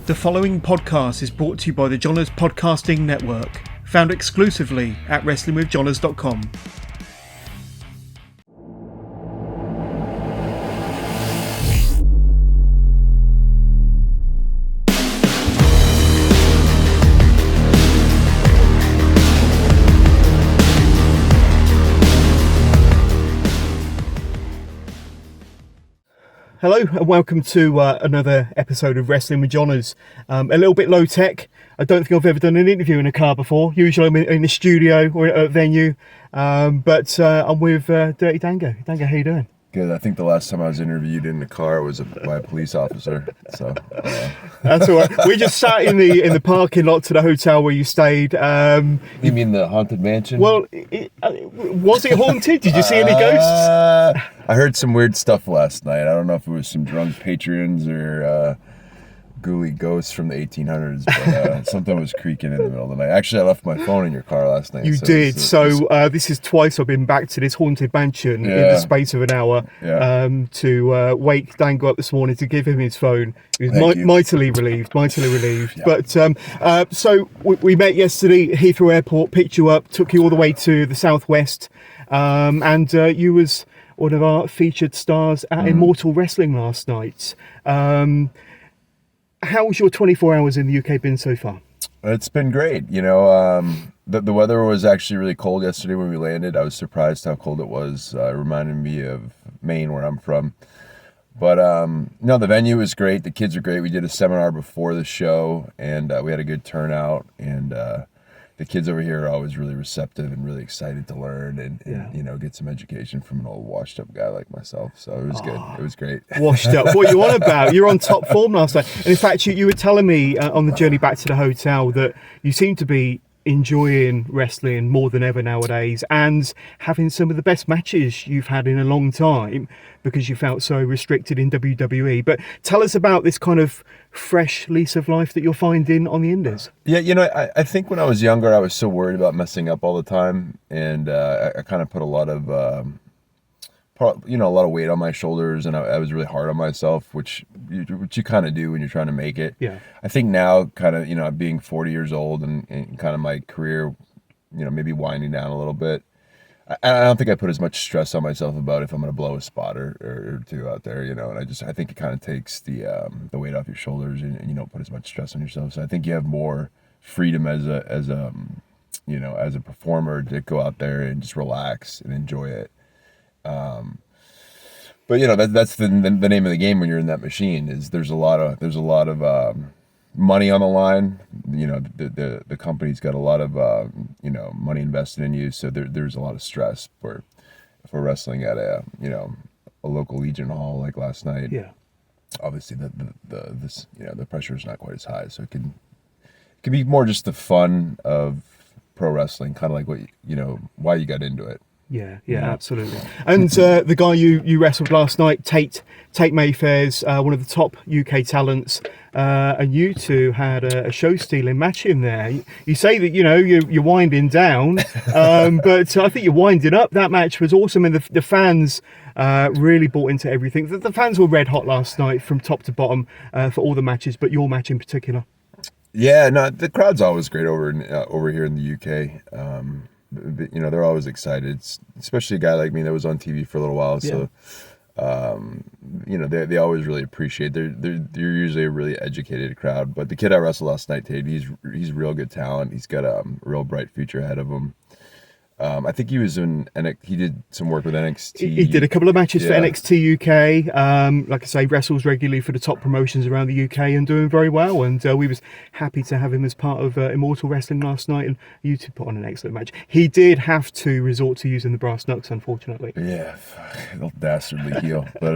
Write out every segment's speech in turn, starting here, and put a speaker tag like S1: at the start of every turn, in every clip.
S1: The following podcast is brought to you by the Johners Podcasting Network, found exclusively at WrestlingWithJohners.com. Hello and welcome to another episode of Wrestling with Johners. A little bit low tech. I don't think I've ever done an interview in a car before. Usually I'm in a studio or at a venue, but I'm with Dirty Dango. Dango, how you doing?
S2: Good. I think the last time I was interviewed in the car was by a police officer. So
S1: that's all right. We just sat in the parking lot to the hotel where you stayed.
S2: You mean the haunted mansion?
S1: Well, was it haunted? Did you see any ghosts?
S2: I heard some weird stuff last night. I don't know if it was some drunk patrons or ghouly ghosts from the 1800s, but something was creaking in the middle of the night. Actually, I left my phone in your car last night.
S1: You did. This is twice I've been back to this haunted mansion in the space of an hour to wake Dango up this morning to give him his phone. He was mightily relieved. Yeah. But so we met yesterday at Heathrow Airport, picked you up, took you all the way to the southwest, and you was one of our featured stars at Immortal Wrestling last night. How's your 24 hours in the UK been so far?
S2: It's been great. You know, the weather was actually really cold yesterday when we landed. I was surprised how cold it was. It reminded me of Maine, where I'm from. But no, the venue was great. The kids are great. We did a seminar before the show, and we had a good turnout. And the kids over here are always really receptive and really excited to learn and you know, get some education from an old washed up guy like myself. So it was good. It was great.
S1: Washed up. What are you on about? You're on top form last night. And in fact, you were telling me on the journey back to the hotel that you seem to be enjoying wrestling more than ever nowadays and having some of the best matches you've had in a long time because you felt so restricted in WWE. But tell us about this kind of fresh lease of life that you're finding on the indies.
S2: Yeah, you know, I think when I was younger, I was so worried about messing up all the time, and I kind of put a lot of weight on my shoulders, and I was really hard on myself, which you kind of do when you're trying to make it.
S1: Yeah.
S2: I think now, kind of, you know, being 40 years old and kind of my career, you know, maybe winding down a little bit, I don't think I put as much stress on myself about if I'm going to blow a spot or two out there, you know. And I think it kind of takes the weight off your shoulders, and you don't put as much stress on yourself. So I think you have more freedom as a performer to go out there and just relax and enjoy it. But you know, that's the name of the game when you're in that machine. Is there's a lot of money on the line. You know, the company's got a lot of money invested in you, so there's a lot of stress for wrestling at a local Legion Hall like last night.
S1: Yeah.
S2: Obviously, the pressure is not quite as high, so it can be more just the fun of pro wrestling, kind of like why you got into it.
S1: Yeah, absolutely. And the guy you wrestled last night, Tate Mayfairs, one of the top UK talents, and you two had a show-stealing match in there. You say that, you know, you're winding down, but I think you're winding up. That match was awesome, and the fans really bought into everything. The fans were red hot last night from top to bottom for all the matches, but your match in particular.
S2: Yeah, no, the crowd's always great over here in the UK. You know, they're always excited, especially a guy like me that was on TV for a little while. So, you know, they always really appreciate. They're usually a really educated crowd. But the kid I wrestled last night, Tate, he's real good talent. He's got a real bright future ahead of him. I think he was he did some work with NXT.
S1: He did a couple of matches for NXT UK. Like I say, wrestles regularly for the top promotions around the UK and doing very well. And we was happy to have him as part of Immortal Wrestling last night. And you two put on an excellent match. He did have to resort to using the brass knucks, unfortunately.
S2: Yeah, the old dastardly heel, but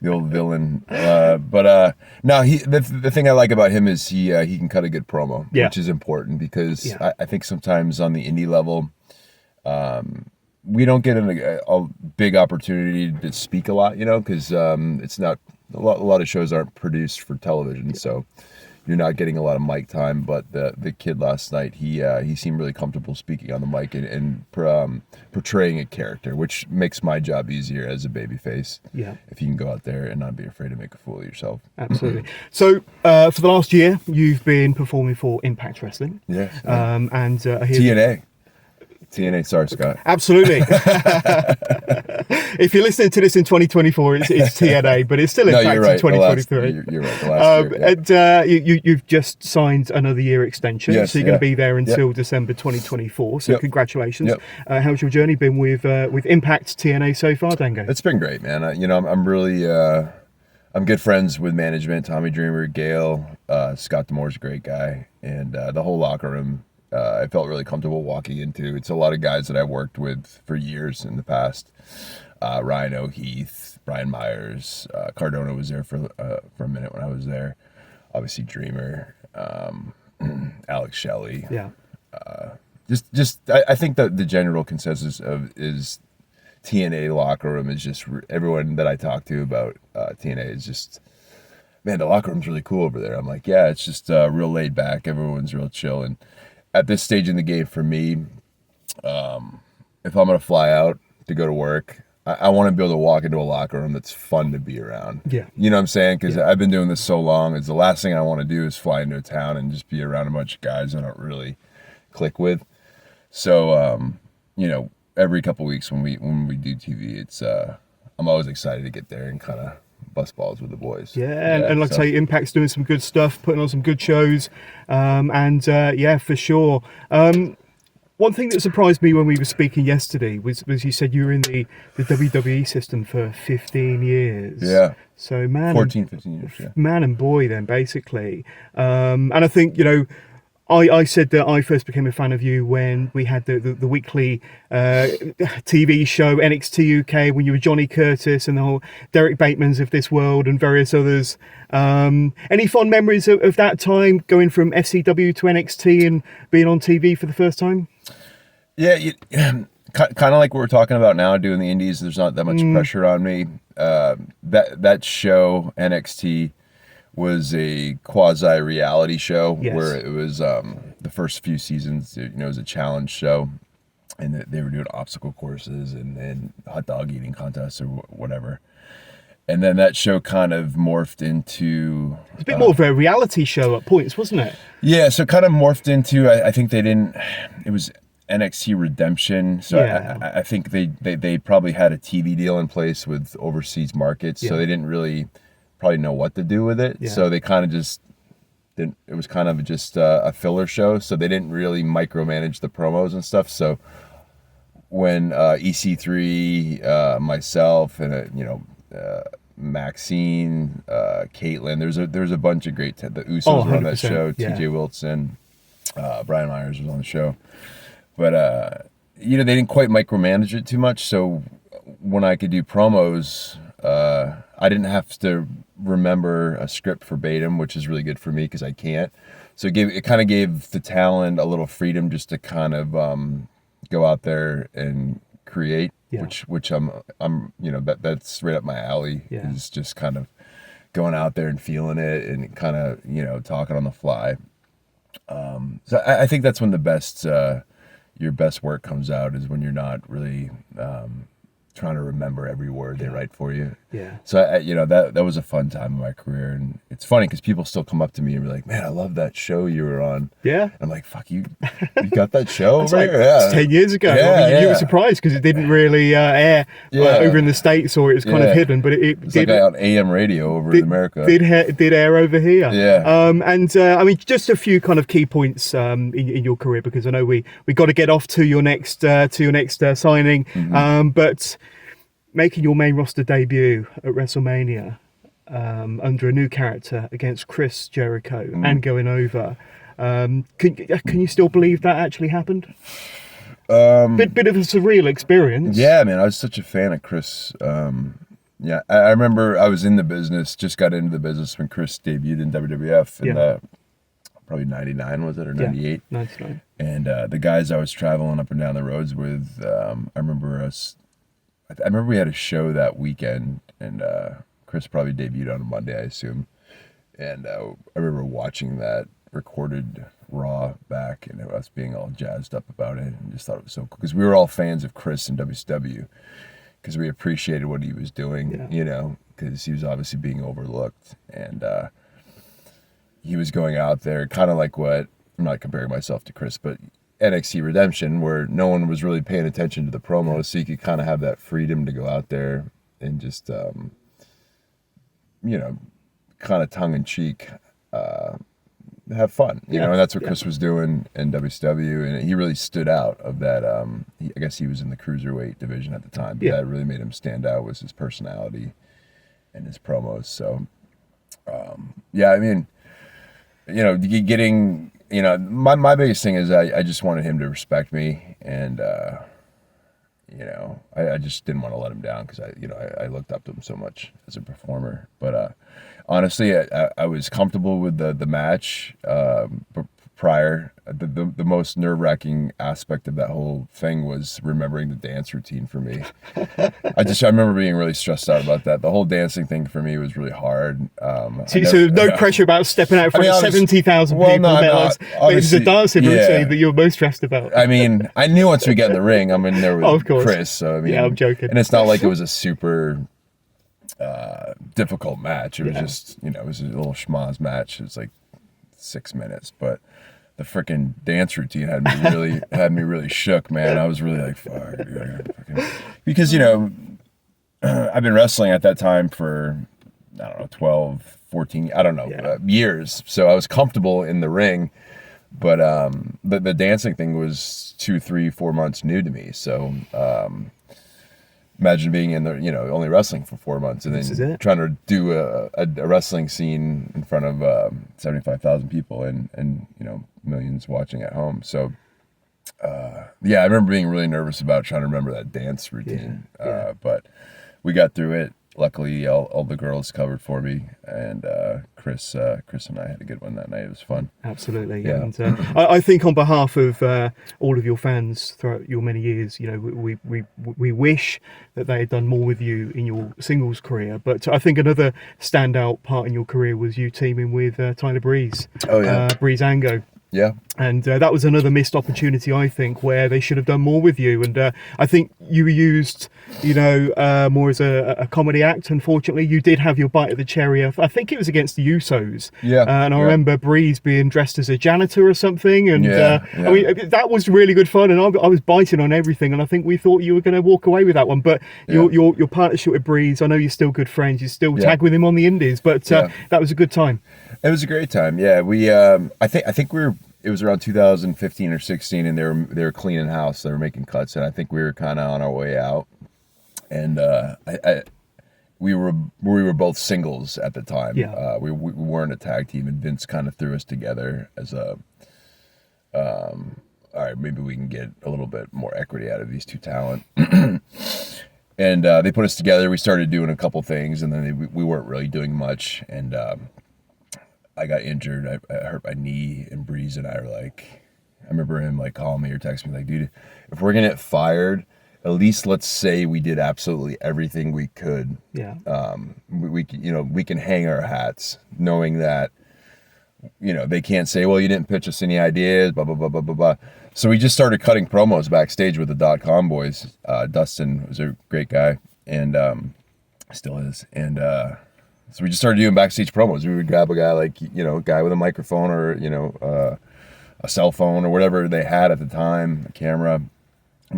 S2: the old villain. No, the thing I like about him is he can cut a good promo, which is important because I think sometimes on the indie level, we don't get a big opportunity to speak a lot, you know, because it's not a lot of shows aren't produced for television. So, you're not getting a lot of mic time. But the kid last night, he seemed really comfortable speaking on the mic and portraying a character, which makes my job easier as a babyface.
S1: Yeah.
S2: If you can go out there and not be afraid to make a fool of yourself.
S1: Absolutely. So for the last year, you've been performing for Impact Wrestling.
S2: Yes.
S1: And
S2: TNA, sorry, Scott.
S1: Absolutely. If you're listening to this in 2024, it's TNA, but it's still Impact
S2: you're right.
S1: in 2023.
S2: You're right. The last year,
S1: And you've just signed another year extension,
S2: Yes,
S1: so you're going to be there until December 2024. So congratulations. How's your journey been with Impact TNA so far, Dango?
S2: It's been great, man. I'm really I'm good friends with management. Tommy Dreamer, Gail, Scott D'Amore's a great guy, and the whole locker room. I felt really comfortable walking into. It's a lot of guys that I've worked with for years in the past. Ryan O'Heath, Brian Myers, Cardona was there for a minute when I was there. Obviously Dreamer, Alex Shelley.
S1: Yeah.
S2: I think that the general consensus is TNA locker room is just everyone that I talk to about TNA is just, man, the locker room's really cool over there. I'm like, yeah, it's just real laid back. Everyone's real chill. And at this stage in the game for me, if I'm going to fly out to go to work, I want to be able to walk into a locker room that's fun to be around.
S1: Yeah.
S2: You know what I'm saying? Because I've been doing this so long. It's the last thing I want to do is fly into a town and just be around a bunch of guys I don't really click with. So, every couple of weeks when we do TV, it's I'm always excited to get there and kind of bust balls with the boys.
S1: And like I say, Impact's doing some good stuff, putting on some good shows, for sure. One thing that surprised me when we were speaking yesterday was you said you were in the WWE system for 15 years.
S2: Yeah.
S1: So
S2: 14, 15 years, yeah.
S1: Man and boy then, basically. And I think, I said that I first became a fan of you when we had the weekly TV show NXT UK, when you were Johnny Curtis and the whole Derek Bateman's of this world and various others. Any fond memories of that time, going from FCW to NXT and being on TV for the first time?
S2: Yeah, kind of like what we're talking about now, doing the indies. There's not that much pressure on me. That show, NXT, was a quasi-reality show where it was the first few seasons. It was a challenge show, and they were doing obstacle courses and hot dog eating contests or whatever. And then that show kind of morphed into...
S1: It's a bit more of a reality show at points, wasn't it?
S2: Yeah, so it kind of morphed into... I think they didn't... It was NXT Redemption. So I think they probably had a TV deal in place with overseas markets, so they didn't really... probably know what to do with it, so they kind of just didn't. It was kind of just a filler show, so they didn't really micromanage the promos and stuff. So when EC3, myself, and Maxine, Caitlin, there's a bunch of great. The Usos were on that show. TJ Wilson, Brian Myers was on the show, but they didn't quite micromanage it too much. So when I could do promos, I didn't have to remember a script verbatim, which is really good for me because I can't. So it kind of gave the talent a little freedom just to kind of go out there and create, which I'm that's right up my alley. Is just kind of going out there and feeling it and kind of talking on the fly. So I think that's when your best work comes out, is when you're not really trying to remember every word they write for you. Yeah. So that was a fun time in my career, and it's funny because people still come up to me and be like, "Man, I love that show you were on." Yeah. And I'm like, "Fuck you! You got that show over here?" Yeah.
S1: It's 10 years ago. Yeah, you were surprised because it didn't really air over in the States, or it was kind of hidden, but it
S2: it's
S1: did.
S2: Like on AM radio over in America.
S1: Did air over here.
S2: Yeah.
S1: I mean, just a few kind of key points in your career, because I know we got to get off to your next signing, but making your main roster debut at WrestleMania under a new character against Chris Jericho and going over. Can you still believe that actually happened? Bit of a surreal experience.
S2: Yeah, man, I was such a fan of Chris. I remember I was in the business, just got into the business when Chris debuted in WWF in probably 99, was it, or 98?
S1: 99.
S2: And the guys I was traveling up and down the roads with, I remember we had a show that weekend, and Chris probably debuted on a Monday, I assume. And I remember watching that recorded Raw back and us being all jazzed up about it, and just thought it was so cool because we were all fans of Chris in WCW because we appreciated what he was doing, because he was obviously being overlooked, and he was going out there kind of like what, I'm not comparing myself to Chris, but NXT Redemption, where no one was really paying attention to the promos, so you could kind of have that freedom to go out there and just, kind of tongue-in-cheek have fun, know, and that's what Chris was doing in WCW, and he really stood out of that. I guess he was in the cruiserweight division at the time, but that really made him stand out was his personality and his promos. So, I mean, getting, my biggest thing is I just wanted him to respect me, and I just didn't want to let him down because I looked up to him so much as a performer, but honestly, I was comfortable with the match prior. The most nerve-wracking aspect of that whole thing was remembering the dance routine for me. I remember being really stressed out about that. The whole dancing thing for me was really hard.
S1: So no pressure about stepping out in front of 70,000 people.
S2: No,
S1: it was the dancing routine that you were most stressed about.
S2: I mean, I knew once we got in the ring, I'm in there with Chris. So, I mean,
S1: I'm joking.
S2: And it's not like it was a super difficult match. It was just, it was a little schmoz match. It was like 6 minutes, but the freaking dance routine had me really shook, man. I was really like, fuck, dude, because I've been wrestling at that time for, I don't know, 12, 14, I don't know, years. So I was comfortable in the ring, but the dancing thing was 2, 3, 4 months new to me. So imagine being in the, only wrestling for 4 months and then trying to do a wrestling scene in front of 75,000 people and millions watching at home. So, I remember being really nervous about trying to remember that dance routine. But we got through it. Luckily, all the girls covered for me, and Chris and I had a good one that night. It was fun.
S1: Absolutely, yeah. And I think on behalf of all of your fans throughout your many years, we wish that they had done more with you in your singles career. But I think another standout part in your career was you teaming with Tyler Breeze. Breeze-Ango.
S2: Yeah.
S1: And that was another missed opportunity, I think, where they should have done more with you. And I think you were used, more as a comedy act. Unfortunately, you did have your bite of the cherry. I think it was against the Usos.
S2: Yeah.
S1: And I remember Breeze being dressed as a janitor or something. And I mean, that was really good fun. And I was biting on everything. And I think we thought you were going to walk away with that one. But your partnership with Breeze, I know you're still good friends. You still tag with him on the Indies. But that was a good time.
S2: It was a great time. Yeah, we. I think we were. It was around 2015 or 16, and they were cleaning house. They were making cuts, and I think we were kind of on our way out. And we were both singles at the time.
S1: Yeah.
S2: We weren't a tag team, and Vince kind of threw us together as a. All right, maybe we can get a little bit more equity out of these two talent. And they put us together. We started doing a couple things, and then we weren't really doing much. And I got injured. I hurt my knee, and Breeze and I were like, I remember him like calling me or texting me like, dude, if we're gonna get fired, at least let's say we did absolutely everything we could.
S1: Yeah.
S2: We can hang our hats, knowing that, they can't say, well, you didn't pitch us any ideas, blah blah blah blah blah blah. So we just started cutting promos backstage with the .com boys. Dustin was a great guy, and still is, and. So we just started doing backstage promos. We would grab a guy like, a guy with a microphone or, a cell phone or whatever they had at the time, a camera. And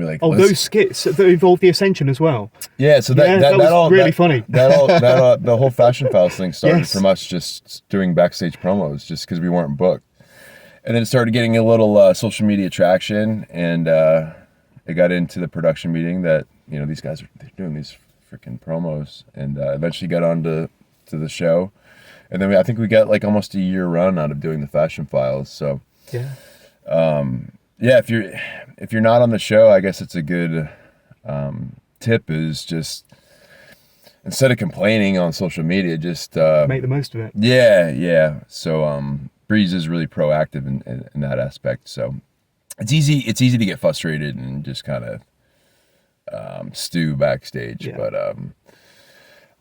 S2: be like,
S1: those skits that involved the Ascension as well.
S2: Yeah, so that
S1: was
S2: all
S1: really funny.
S2: The whole Fashion Files thing started from us just doing backstage promos just because we weren't booked. And then it started getting a little social media traction, and it got into the production meeting that, these guys they're doing these freaking promos, and eventually got on to the show, and then I think we got like almost a year run out of doing the Fashion Files. So if you're not on the show, I guess it's a good tip is just instead of complaining on social media, just
S1: make the most of it.
S2: Yeah. So Breeze is really proactive in that aspect. So it's easy to get frustrated and just kind of stew backstage, but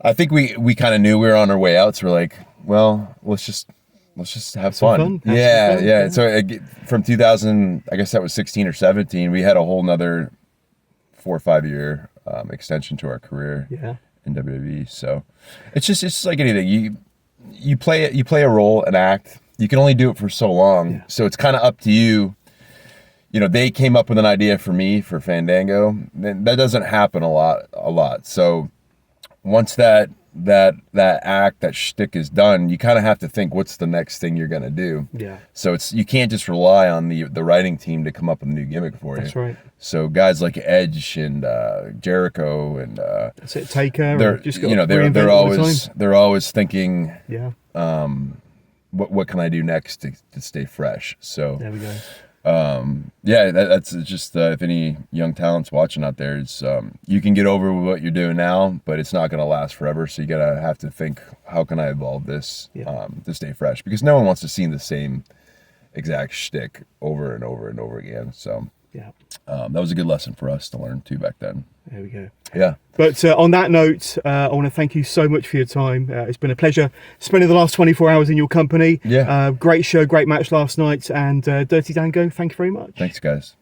S2: I think we kind of knew we were on our way out, so we're like, well, let's just have fun.
S1: Have
S2: Yeah,
S1: some fun,
S2: yeah. So from 2000, I guess that was 16 or 17, we had a whole nother 4 or 5 year extension to our career in WWE. So it's just like anything. You play a role, an act. You can only do it for so long.
S1: Yeah.
S2: So it's kind of up to you. You know, they came up with an idea for me for Fandango. That doesn't happen a lot. So once that act, that shtick is done, you kind of have to think, what's the next thing you're gonna do?
S1: Yeah.
S2: So you can't just rely on the writing team to come up with a new gimmick for you.
S1: That's right.
S2: So guys like Edge and Jericho and
S1: That's it. Taker.
S2: they're
S1: Just got
S2: they're always thinking,
S1: Yeah.
S2: what can I do next to stay fresh? So
S1: There we go.
S2: that's just if any young talents watching out there, is you can get over with what you're doing now, but it's not going to last forever. So you have to think, how can I evolve this to stay fresh? Because no one wants to see the same exact shtick over and over and over again. So
S1: Yeah.
S2: that was a good lesson for us to learn too back then.
S1: There we go.
S2: Yeah.
S1: But on that note, I want to thank you so much for your time. It's been a pleasure spending the last 24 hours in your company.
S2: Yeah.
S1: Great show, great match last night. And Dirty Dango, thank you very much.
S2: Thanks, guys.